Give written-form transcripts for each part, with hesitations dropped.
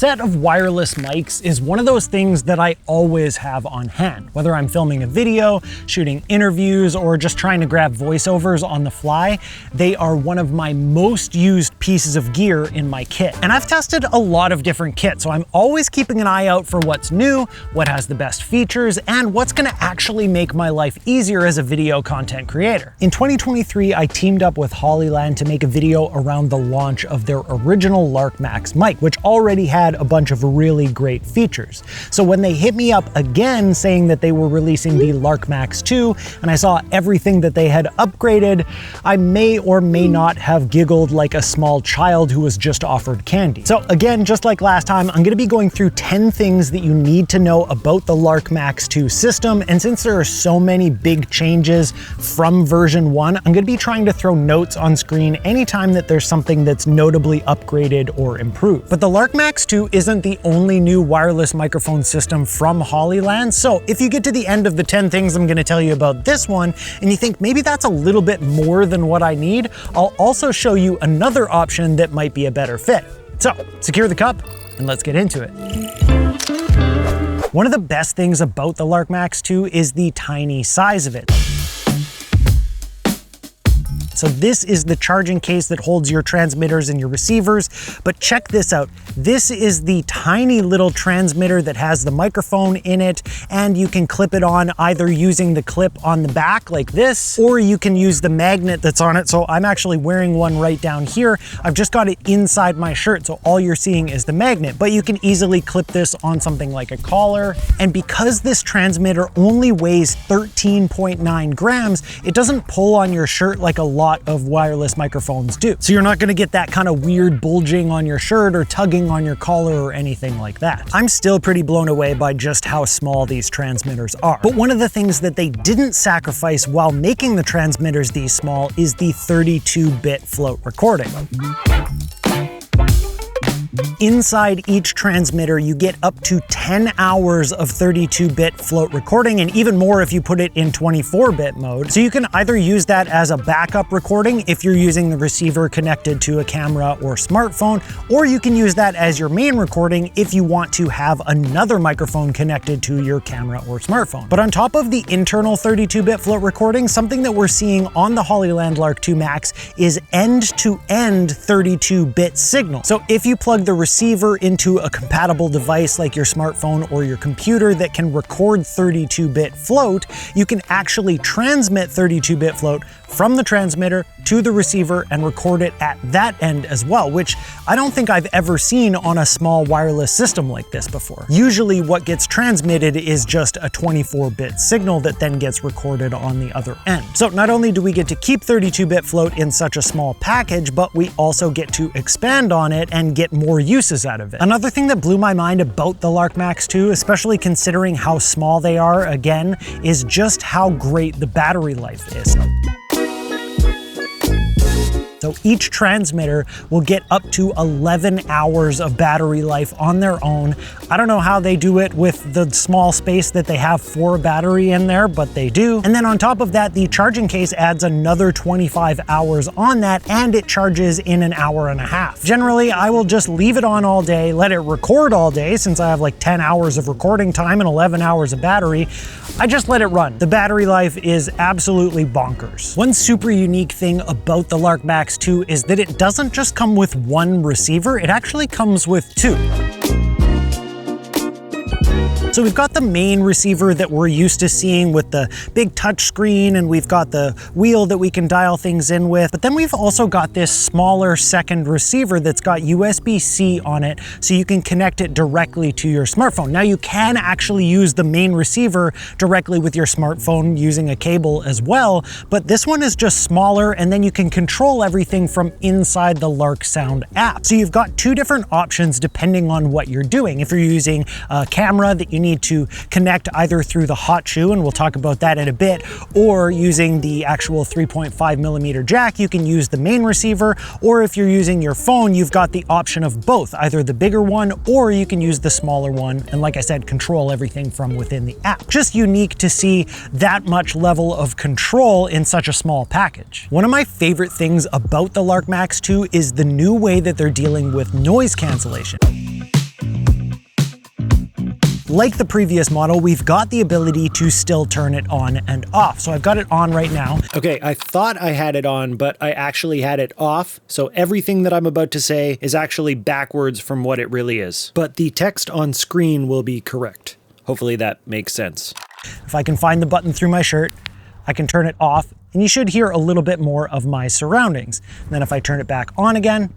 set of wireless mics is one of those things that I always have on hand, whether I'm filming a video, shooting interviews, or just trying to grab voiceovers on the fly. They are one of my most used pieces of gear in my kit. And I've tested a lot of different kits, so I'm always keeping an eye out for what's new, what has the best features, and what's gonna actually make my life easier as a video content creator. In 2023, I teamed up with Hollyland to make a video around the launch of their original LARK MAX mic, which already had a bunch of really great features. So when they hit me up again saying that they were releasing the LARK MAX 2, and I saw everything that they had upgraded, I may or may not have giggled like a small child who was just offered candy. So again, just like last time, I'm gonna be going through 10 things that you need to know about the LARK MAX 2 system, and since there are so many big changes from version 1, I'm gonna be trying to throw notes on screen anytime that there's something that's notably upgraded or improved. But the LARK MAX 2 isn't the only new wireless microphone system from Hollyland, so if you get to the end of the 10 things I'm gonna tell you about this one, and you think maybe that's a little bit more than what I need, I'll also show you another option that might be a better fit. So, secure the cup, and let's get into it. One of the best things about the LARK MAX 2 is the tiny size of it. So this is the charging case that holds your transmitters and your receivers, but check this out. This is the tiny little transmitter that has the microphone in it, and you can clip it on either using the clip on the back like this, or you can use the magnet that's on it. So I'm actually wearing one right down here. I've just got it inside my shirt, so all you're seeing is the magnet, but you can easily clip this on something like a collar. And because this transmitter only weighs 13.9 grams, it doesn't pull on your shirt like a lot of wireless microphones do. So you're not gonna get that kind of weird bulging on your shirt or tugging on your collar or anything like that. I'm still pretty blown away by just how small these transmitters are. But one of the things that they didn't sacrifice while making the transmitters these small is the 32-bit float recording. Inside each transmitter, you get up to 10 hours of 32-bit float recording, and even more if you put it in 24-bit mode. So you can either use that as a backup recording if you're using the receiver connected to a camera or smartphone, or you can use that as your main recording if you want to have another microphone connected to your camera or smartphone. But on top of the internal 32-bit float recording, something that we're seeing on the Hollyland LARK 2 Max is end-to-end 32-bit signal. So if you plug the receiver into a compatible device like your smartphone or your computer that can record 32-bit float, you can actually transmit 32-bit float from the transmitter to the receiver and record it at that end as well, which I don't think I've ever seen on a small wireless system like this before. Usually what gets transmitted is just a 24-bit signal that then gets recorded on the other end. So not only do we get to keep 32-bit float in such a small package, but we also get to expand on it and get more uses out of it. Another thing that blew my mind about the LARK MAX 2, especially considering how small they are, again, is just how great the battery life is. So each transmitter will get up to 11 hours of battery life on their own. I don't know how they do it with the small space that they have for a battery in there, but they do. And then on top of that, the charging case adds another 25 hours on that, and it charges in an hour and a half. Generally, I will just leave it on all day, let it record all day, since I have like 10 hours of recording time and 11 hours of battery. I just let it run. The battery life is absolutely bonkers. One super unique thing about the LARK MAX 2 is that it doesn't just come with one receiver, it actually comes with two. So we've got the main receiver that we're used to seeing with the big touch screen, and we've got the wheel that we can dial things in with, but then we've also got this smaller second receiver that's got USB-C on it, so you can connect it directly to your smartphone. Now you can actually use the main receiver directly with your smartphone using a cable as well, but this one is just smaller, and then you can control everything from inside the LARK Sound app. So you've got two different options depending on what you're doing. If you're using a camera that you need to connect either through the hot shoe, and we'll talk about that in a bit, or using the actual 3.5mm jack, you can use the main receiver, or if you're using your phone, you've got the option of both, either the bigger one, or you can use the smaller one, and like I said, control everything from within the app. Just unique to see that much level of control in such a small package. One of my favorite things about the LARK MAX 2 is the new way that they're dealing with noise cancellation. like the previous model, we've got the ability to still turn it on and off. So I've got it on right now. Okay, I thought I had it on, but I actually had it off. So everything that I'm about to say is actually backwards from what it really is. But the text on screen will be correct. Hopefully that makes sense. If I can find the button through my shirt, I can turn it off, and you should hear a little bit more of my surroundings. And then if I turn it back on again,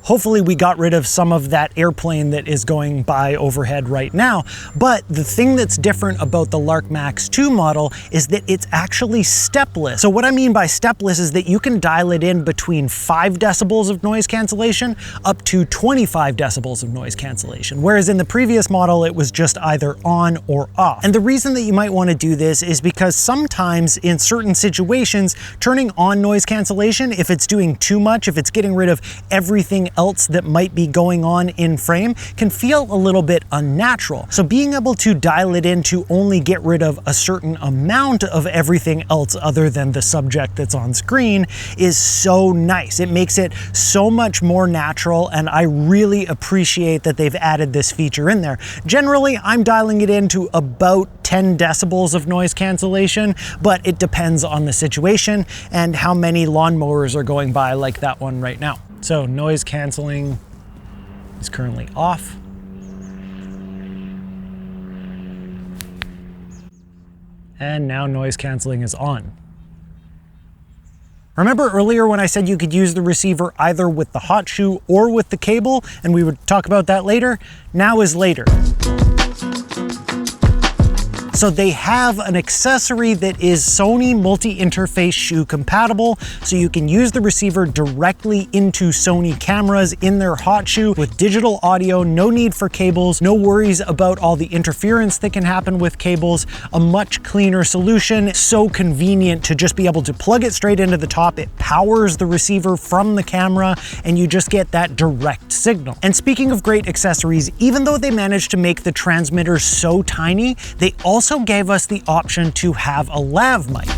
hopefully we got rid of some of that airplane that is going by overhead right now. But the thing that's different about the LARK MAX 2 model is that it's actually stepless. So what I mean by stepless is that you can dial it in between 5 decibels of noise cancellation up to 25 decibels of noise cancellation. Whereas in the previous model, it was just either on or off. And the reason that you might want to do this is because sometimes in certain situations, turning on noise cancellation, if it's doing too much, if it's getting rid of everything else that might be going on in frame, can feel a little bit unnatural. So being able to dial it in to only get rid of a certain amount of everything else other than the subject that's on screen is so nice. It makes it so much more natural, and I really appreciate that they've added this feature in there. Generally, I'm dialing it in to about 10 decibels of noise cancellation, but it depends on the situation and how many lawnmowers are going by like that one right now. So noise canceling is currently off. And now noise canceling is on. Remember earlier when I said you could use the receiver either with the hot shoe or with the cable, and we would talk about that later? Now is later. So they have an accessory that is Sony multi-interface shoe compatible, so you can use the receiver directly into Sony cameras in their hot shoe with digital audio, no need for cables, no worries about all the interference that can happen with cables, a much cleaner solution, so convenient to just be able to plug it straight into the top. It powers the receiver from the camera, and you just get that direct signal. And speaking of great accessories, even though they managed to make the transmitter so tiny, they also gave us the option to have a lav mic.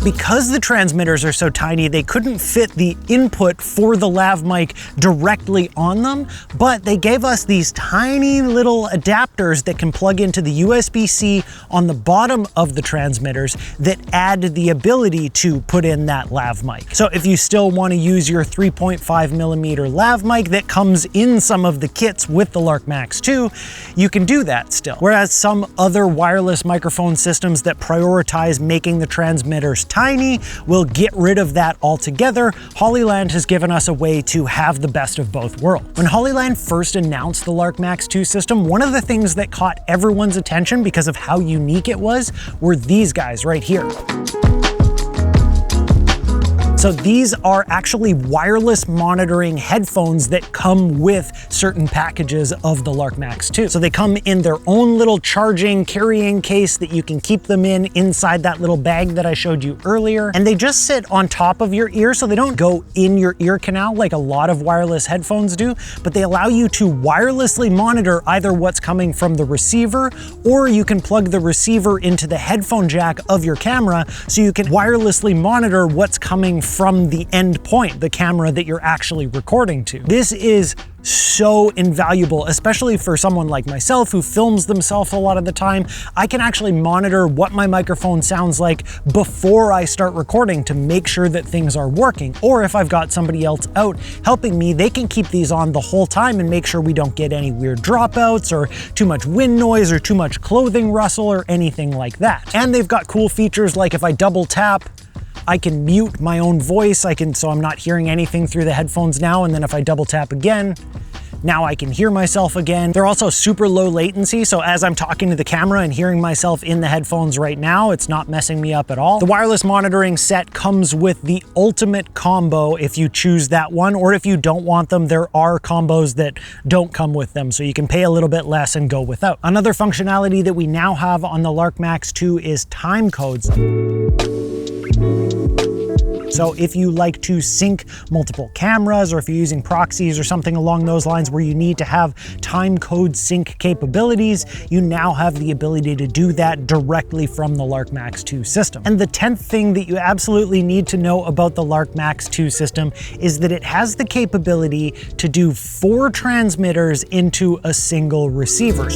Because the transmitters are so tiny, they couldn't fit the input for the lav mic directly on them, but they gave us these tiny little adapters that can plug into the USB-C on the bottom of the transmitters that add the ability to put in that lav mic. So if you still want to use your 3.5mm lav mic that comes in some of the kits with the LARK MAX 2, you can do that still. Whereas some other wireless microphone systems that prioritize making the transmitters tiny will get rid of that altogether. Hollyland has given us a way to have the best of both worlds. When Hollyland first announced the LARK MAX 2 system, one of the things that caught everyone's attention because of how unique it was were these guys right here. So these are actually wireless monitoring headphones that come with certain packages of the LARK MAX 2. So they come in their own little charging carrying case that you can keep them in inside that little bag that I showed you earlier. And they just sit on top of your ear, so they don't go in your ear canal like a lot of wireless headphones do, but they allow you to wirelessly monitor either what's coming from the receiver, or you can plug the receiver into the headphone jack of your camera so you can wirelessly monitor what's coming from the end point, the camera that you're actually recording to. This is so invaluable, especially for someone like myself who films themselves a lot of the time. I can actually monitor what my microphone sounds like before I start recording to make sure that things are working. Or if I've got somebody else out helping me, they can keep these on the whole time and make sure we don't get any weird dropouts or too much wind noise or too much clothing rustle or anything like that. And they've got cool features like if I double tap, I can mute my own voice, so I'm not hearing anything through the headphones now, and then if I double tap again, now I can hear myself again. They're also super low latency, so as I'm talking to the camera and hearing myself in the headphones right now, it's not messing me up at all. The wireless monitoring set comes with the ultimate combo if you choose that one, or if you don't want them, there are combos that don't come with them, so you can pay a little bit less and go without. Another functionality that we now have on the LARK MAX 2 is time codes. So if you like to sync multiple cameras, or if you're using proxies or something along those lines where you need to have timecode sync capabilities, you now have the ability to do that directly from the LARK MAX 2 system. And the 10th thing that you absolutely need to know about the LARK MAX 2 system is that it has the capability to do 4 transmitters into a single receiver.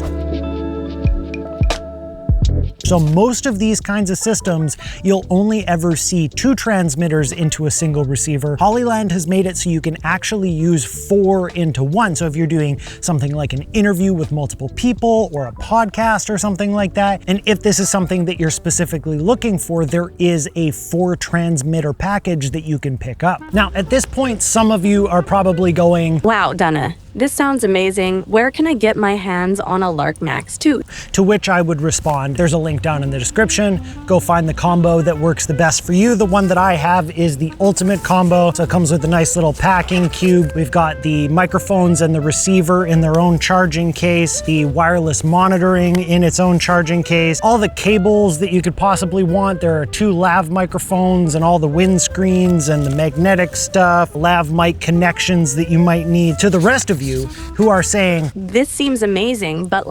So most of these kinds of systems, you'll only ever see 2 transmitters into a single receiver. Hollyland has made it so you can actually use 4 into 1. So if you're doing something like an interview with multiple people or a podcast or something like that, and if this is something that you're specifically looking for, there is a 4 transmitter package that you can pick up. Now, at this point, some of you are probably going, "Wow, Dunna, this sounds amazing. Where can I get my hands on a LARK MAX 2? To which I would respond, there's a link down in the description. Go find the combo that works the best for you. The one that I have is the ultimate combo. So it comes with a nice little packing cube. We've got the microphones and the receiver in their own charging case, the wireless monitoring in its own charging case, all the cables that you could possibly want. There are 2 lav microphones and all the windscreens and the magnetic stuff, lav mic connections that you might need. To the rest of you who are saying, This seems amazing, but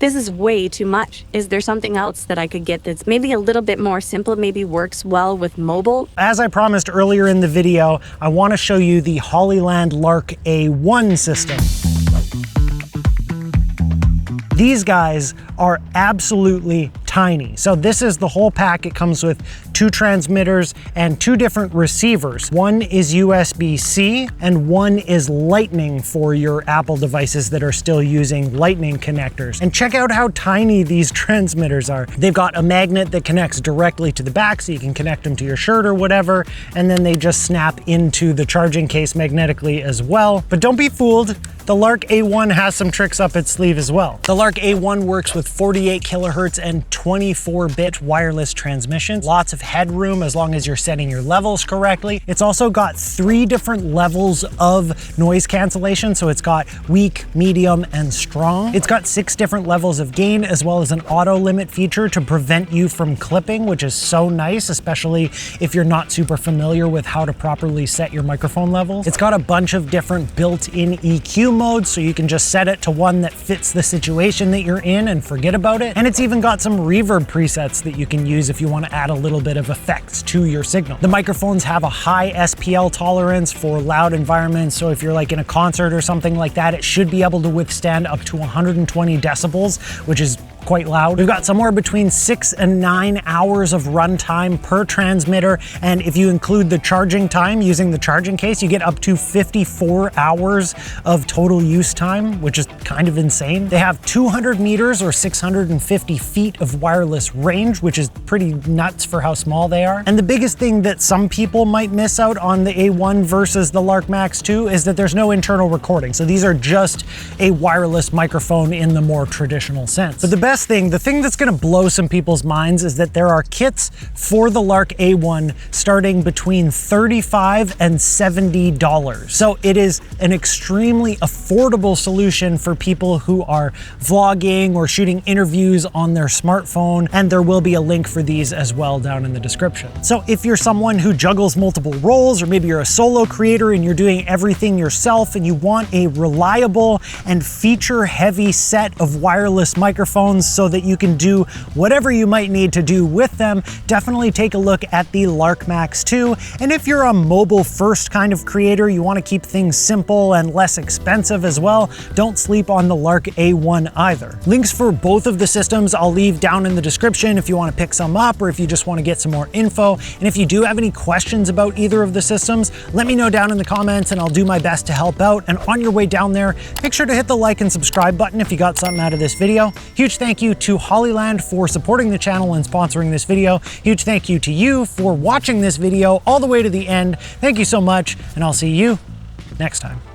this is way too much. Is there something else that I could get that's maybe a little bit more simple, maybe works well with mobile?" As I promised earlier in the video, I want to show you the Hollyland LARK A1 system. These guys are absolutely tiny. So this is the whole pack. It comes with 2 transmitters and 2 different receivers. One is USB-C and one is Lightning for your Apple devices that are still using Lightning connectors. And check out how tiny these transmitters are. They've got a magnet that connects directly to the back so you can connect them to your shirt or whatever, and then they just snap into the charging case magnetically as well. But don't be fooled. The LARK A1 has some tricks up its sleeve as well. The LARK A1 works with 48 kilohertz and 24-bit wireless transmission. Lots of headroom as long as you're setting your levels correctly. It's also got 3 different levels of noise cancellation. So it's got weak, medium, and strong. It's got 6 different levels of gain, as well as an auto limit feature to prevent you from clipping, which is so nice, especially if you're not super familiar with how to properly set your microphone levels. It's got a bunch of different built-in EQ modes, so you can just set it to one that fits the situation that you're in and forget about it. And it's even got some reverb presets that you can use if you want to add a little bit of effects to your signal. The microphones have a high SPL tolerance for loud environments, so if you're like in a concert or something like that, it should be able to withstand up to 120 decibels, which is quite loud. We've got somewhere between 6 and 9 hours of runtime per transmitter, and if you include the charging time using the charging case, you get up to 54 hours of total use time, which is kind of insane. They have 200 meters or 650 feet of wireless range, which is pretty nuts for how small they are. And the biggest thing that some people might miss out on the A1 versus the LARK MAX 2 is that there's no internal recording. So these are just a wireless microphone in the more traditional sense. But the thing that's gonna blow some people's minds is that there are kits for the LARK A1 starting between $35 and $70. So it is an extremely affordable solution for people who are vlogging or shooting interviews on their smartphone, and there will be a link for these as well down in the description. So if you're someone who juggles multiple roles, or maybe you're a solo creator and you're doing everything yourself and you want a reliable and feature-heavy set of wireless microphones so that you can do whatever you might need to do with them, definitely take a look at the LARK MAX 2. And if you're a mobile first kind of creator, you want to keep things simple and less expensive as well, don't sleep on the LARK A1 either. Links for both of the systems I'll leave down in the description if you want to pick some up or if you just want to get some more info. And if you do have any questions about either of the systems, let me know down in the comments and I'll do my best to help out. And on your way down there, make sure to hit the like and subscribe button if you got something out of this video. Huge thank you to Hollyland for supporting the channel and sponsoring this video. Huge thank you to you for watching this video all the way to the end. Thank you so much, and I'll see you next time.